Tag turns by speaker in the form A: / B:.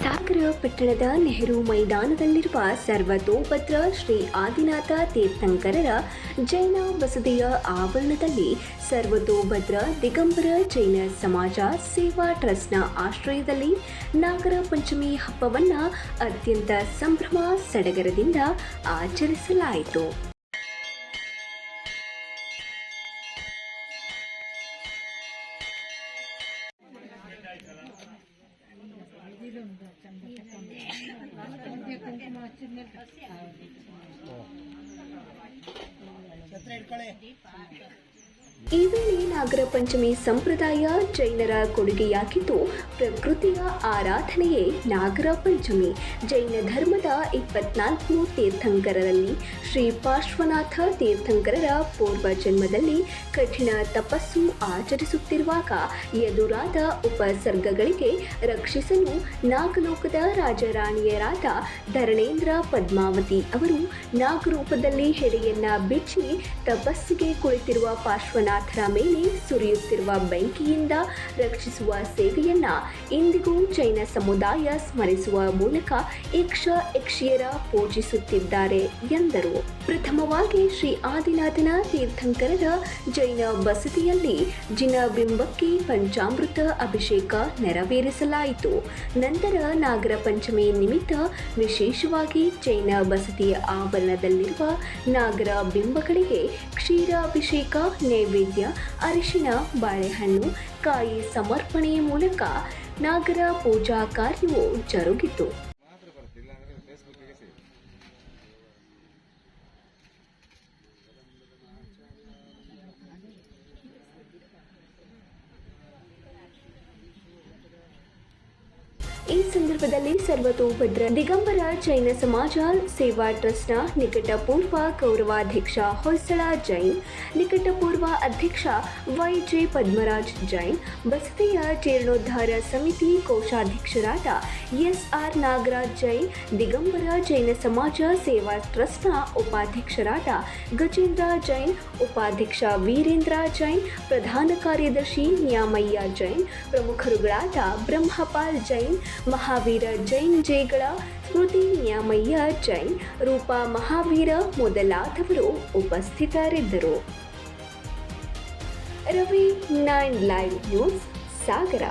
A: ಸಾಗರ ಪಟ್ಟಣದ ನೆಹರು ಮೈದಾನದಲ್ಲಿರುವ ಸರ್ವತೋಭದ್ರ ಶ್ರೀ ಆದಿನಾಥ ತೀರ್ಥಂಕರರ ಜೈನ ಬಸದಿಯ ಆವರಣದಲ್ಲಿ ಸರ್ವತೋಭದ್ರ ದಿಗಂಬರ ಜೈನ ಸಮಾಜ ಸೇವಾ ಟ್ರಸ್ಟ್ನ ಆಶ್ರಯದಲ್ಲಿ ನಾಗರ ಪಂಚಮಿ ಹಬ್ಬವನ್ನು ಅತ್ಯಂತ ಸಂಭ್ರಮ ಸಡಗರದಿಂದ ಆಚರಿಸಲಾಯಿತು. ಈ ವೇಳೆ ನಾಗರ ಪಂಚಮಿ ಸಂಪ್ರದಾಯ ಜೈನರ ಕೊಡುಗೆಯಾಗಿದ್ದು, ಪ್ರಕೃತಿಯ ಆರಾಧನೆಯೇ ನಾಗರ ಪಂಚಮಿ. ಜೈನ ಧರ್ಮದ 24 ತೀರ್ಥಂಕರರಲ್ಲಿ ಶ್ರೀ ಪಾರ್ಶ್ವನಾಥ ತೀರ್ಥಂಕರರ ಪೂರ್ವ ಜನ್ಮದಲ್ಲಿ ಕಠಿಣ ತಪಸ್ಸು ಆಚರಿಸುತ್ತಿರುವಾಗ ಎದುರಾದ ಉಪಸರ್ಗಗಳಿಗೆ ರಕ್ಷಿಸಲು ನಾಗಲೋಕದ ರಾಜರಾಣಿಯರಾದ ಧರಣೇಂದ್ರ ಪದ್ಮಾವತಿ ಅವರು ನಾಗರೂಪದಲ್ಲಿ ಹೆಡೆಯನ್ನ ಬಿಚ್ಚಿ ತಪಸ್ಸಿಗೆ ಕುಳಿತಿರುವ ಪಾರ್ಶ್ವನಾಥರ ಮೇಲೆ ಸುರಿಯುತ್ತಿರುವ ಬೆಂಕಿಯಿಂದ ರಕ್ಷಿಸುವ ಸೇವೆಯನ್ನ ಇಂದಿಗೂ ಜೈನ ಸಮುದಾಯ ಸ್ಮರಿಸುವ ಮೂಲಕ ಯಕ್ಷಿಯರ ಪೂಜಿಸುತ್ತಿದ್ದಾರೆ ಎಂದರು. ಪ್ರಥಮವಾಗಿ ಶ್ರೀ ಆದಿನಾಥನ ತೀರ್ಥಂಕರರ ಜೈನ ಬಸದಿಯಲ್ಲಿ ಜಿನಬಿಂಬಕ್ಕೆ ಪಂಚಾಮೃತ ಅಭಿಷೇಕ ನೆರವೇರಿಸಲಾಯಿತು. ನಂತರ ನಾಗರ ಪಂಚಮಿ ನಿಮಿತ್ತ ವಿಶೇಷವಾಗಿ ಜೈನ ಬಸದಿಯ ಆವರಣದಲ್ಲಿರುವ ನಾಗರ ಬಿಂಬಗಳಿಗೆ ಕ್ಷೀರಾಭಿಷೇಕ, ನೈವೇದ್ಯ, ಅರಿಶಿಣ, ಬಾಳೆಹಣ್ಣು, ಕಾಯಿ ಸಮರ್ಪಣೆಯ ಮೂಲಕ ನಾಗರ ಪೂಜಾ ಕಾರ್ಯವು ಜರುಗಿತು. ಈ ಸಂದರ್ಭದಲ್ಲಿ ಸರ್ವತೋಭದ್ರ ದಿಗಂಬರ ಜೈನ ಸಮಾಜ ಸೇವಾ ಟ್ರಸ್ಟ್ನ ನಿಕಟಪೂರ್ವ ಗೌರವಾಧ್ಯಕ್ಷ ಹೊಯ್ಸಳ ಜೈನ್, ನಿಕಟಪೂರ್ವ ಅಧ್ಯಕ್ಷ ವೈ.ಜೆ. ಪದ್ಮರಾಜ್ ಜೈನ್, ಬಸದಿಯ ಜೀರ್ಣೋದ್ಧಾರ ಸಮಿತಿ ಕೋಶಾಧ್ಯಕ್ಷರಾದ ಎಸ್.ಆರ್. ನಾಗರಾಜ್ ಜೈನ್, ದಿಗಂಬರ ಜೈನ ಸಮಾಜ ಸೇವಾ ಟ್ರಸ್ಟ್ನ ಉಪಾಧ್ಯಕ್ಷರಾದ ಗಜೇಂದ್ರ ಜೈನ್, ಉಪಾಧ್ಯಕ್ಷ ವೀರೇಂದ್ರ ಜೈನ್, ಪ್ರಧಾನ ಕಾರ್ಯದರ್ಶಿ ನ್ಯಾಮಯ್ಯ ಜೈನ್, ಪ್ರಮುಖರುಗಳಾದ ಬ್ರಹ್ಮಪಾಲ್ ಜೈನ್, ಮಹಾವೀರ ಜೈನ್ ಜೇಗಳ, ಸ್ಮೃತಿ ನ್ಯಾಮಯ್ಯ ಜೈನ್, ರೂಪಾ ಮಹಾವೀರ ಮೊದಲಾದವರು ಉಪಸ್ಥಿತರಿದ್ದರು. ರವಿ 9 ಲೈವ್ ನ್ಯೂಸ್, ಸಾಗರ.